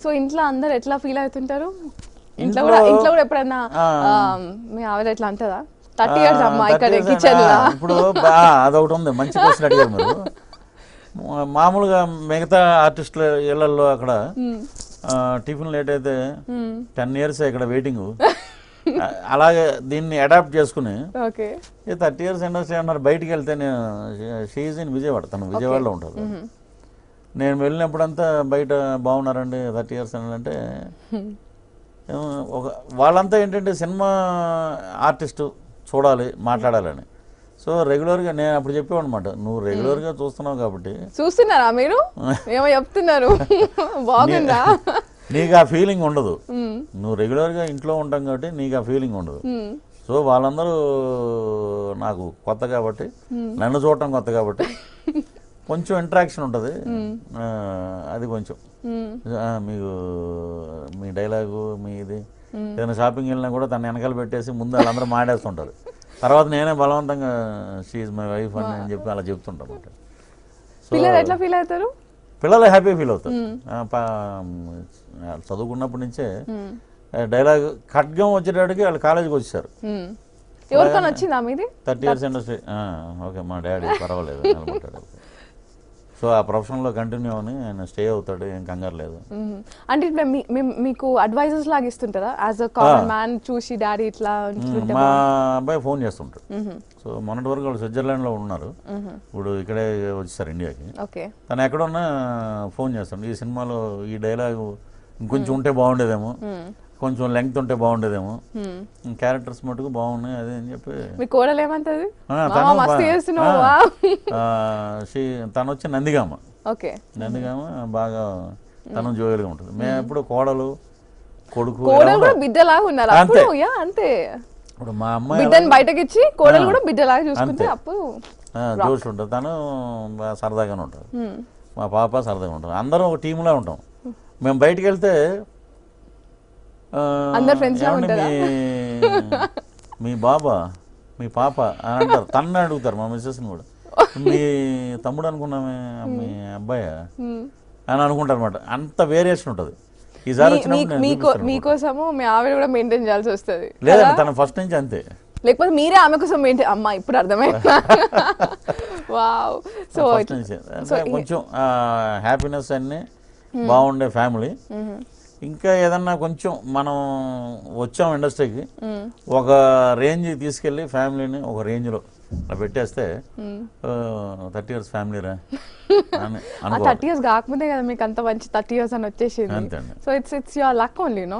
So ఇంట్లో అందరు ఎట్లా ఫీల్ అవుతుంటారు? ఇంట్లో కూడా ఎప్పుడైనా మీ ఆవిడ ఎట్లా అంటదా 30 years అమ్మా ఇక్కడ కిచెన్ లా? ఇప్పుడు అదొకటి ఉంది, మంచి క్వశ్చన్ అడిగారు మీరు. మామూలుగా మిగతా ఆర్టిస్టుల ఇళ్లలో అక్కడ టిఫిన్ లేట్ అయితే 10 years ఇక్కడ వెయిటింగ్. అలాగే దీన్ని అడాప్ట్ చేసుకుని 30 years ఇండస్ట్రీ అన్నారు. బయటికి వెళ్తే నేను షీఈ్ ఇన్ విజయవాడ, తను విజయవాడలో ఉంటారు. నేను వెళ్ళినప్పుడంతా బయట బాగున్నారండి 30 years అంటే వాళ్ళంతా ఏంటంటే సినిమా ఆర్టిస్టు చూడాలి, మాట్లాడాలని. సో రెగ్యులర్గా నేను అప్పుడు చెప్పేవాడనమాట, నువ్వు రెగ్యులర్గా చూస్తున్నావు కాబట్టి. చూస్తున్నారా మీరు? ఏమో చెప్తున్నారు, బాగుందా? నీకు ఆ ఫీలింగ్ ఉండదు, నువ్వు రెగ్యులర్గా ఇంట్లో ఉంటాం కాబట్టి నీకు ఆ ఫీలింగ్ ఉండదు. సో వాళ్ళందరూ నాకు కొత్త కాబట్టి, నన్ను చూడటం కొత్త కాబట్టి కొంచెం ఇంటరాక్షన్ ఉంటుంది. అది కొంచెం మీకు మీ డైలాగు మీ ఇది ఏదైనా షాపింగ్ వెళ్ళినా కూడా తను వెనకాల పెట్టేసి ముందు వాళ్ళందరూ మాడేస్తుంటారు. తర్వాత నేనే బలవంతంగా షీఈ్ మై వైఫ్ అని చెప్పి అలా చెప్తుంటాను అనమాట. పిల్లలు ఎట్లా ఫీల్ అవుతారు? పిల్లలు హ్యాపీ ఫీల్ అవుతారు. చదువుకున్నప్పటి నుంచే డైలాగ్ ఖడ్గం వచ్చేటప్పటికి వాళ్ళు కాలేజీకి వచ్చేసారు. ఎవరికైనా వచ్చిందా మీది 30 years ఇండస్ట్రీ? ఓకే, మా డాడీ పర్వాలేదు నిలబడ్డాడు. సో ఆ ప్రొఫెషన్లో కంటిన్యూ అని ఆయన స్టే అవుతాడు, ఏం కంగారు లేదు. అంటే ఇప్పుడు మీకు అడ్వైజర్స్ లాగా ఇస్తుంటారా యాజ్ అ కామన్ మ్యాన్? చూసి డాడీ ఇట్లా మా అబ్బాయి ఫోన్ చేస్తుంటాడు. సో మొన్నటి వరకు వాళ్ళు స్విట్జర్లాండ్లో ఉన్నారు, ఇప్పుడు ఇక్కడే వచ్చేసారు ఇండియాకి. తను ఎక్కడున్నా ఫోన్ చేస్తాడు, ఈ సినిమాలో ఈ డైలాగు ఇంకొంచెం ఉంటే బాగుండేదేమో, కొంచెం లెంగ్త్ ఉంటే బాగుండేదేమో, క్యారెక్టర్స్ మటుకు బాగున్నాయి అది అని చెప్పి. మీ కోడలు ఏమంటది? తను వచ్చి నందిగామ. నందిగామ బాగా తను జోయలుగా ఉంటుంది. మేము ఎప్పుడు కోడలు కొడుకు బిడ్డలాగా ఉన్నారు. అంతే, ఇప్పుడు మా అమ్మాయి బిడ్డని బయటకి ఇచ్చి కోడలు కూడా బిడ్డలాగా చూసుకుంటే అప్పుడు జోష్ ఉంటుంది. తను సరదాగానే ఉంటుంది, మా పాప సరదాగా ఉంటుంది. అందరం ఒక టీంలా ఉంటాం. మేము బయటికి వెళ్తే మీ బాబా మీ పాప అని అంటారు, తన్నే అడుగుతారు మా మిస్సెస్ని కూడా. మీ తమ్ముడు అనుకున్నామే మీ అబ్బాయి అని అనుకుంటారు అనమాట. అంత వేరియేషన్ ఉంటుంది. ఈసారి మీకోసము మీ ఆవిడ కూడా మెయింటైన్ చేయాల్సి వస్తుంది లేదండి, తన ఫస్ట్ నుంచి అంతే. లేకపోతే మీరే ఆమె కోసం మెయింటైన్. అమ్మా ఇప్పుడు అర్థమైంది. వావ్. సో కొంచెం హ్యాపీనెస్ అన్ని బాగుండే ఫ్యామిలీ. ఇంకా ఏదన్నా కొంచెం మనం వచ్చాం ఇండస్ట్రీకి, ఒక రేంజ్ తీసుకెళ్ళి ఫ్యామిలీని ఒక రేంజ్లో అలా పెట్టేస్తే 30 years ఫ్యామిలీ రా అని 30 years కాకముందే కదా మీకు అంత మంచి 30 years అని వచ్చేసింది. So it's your luck only, no?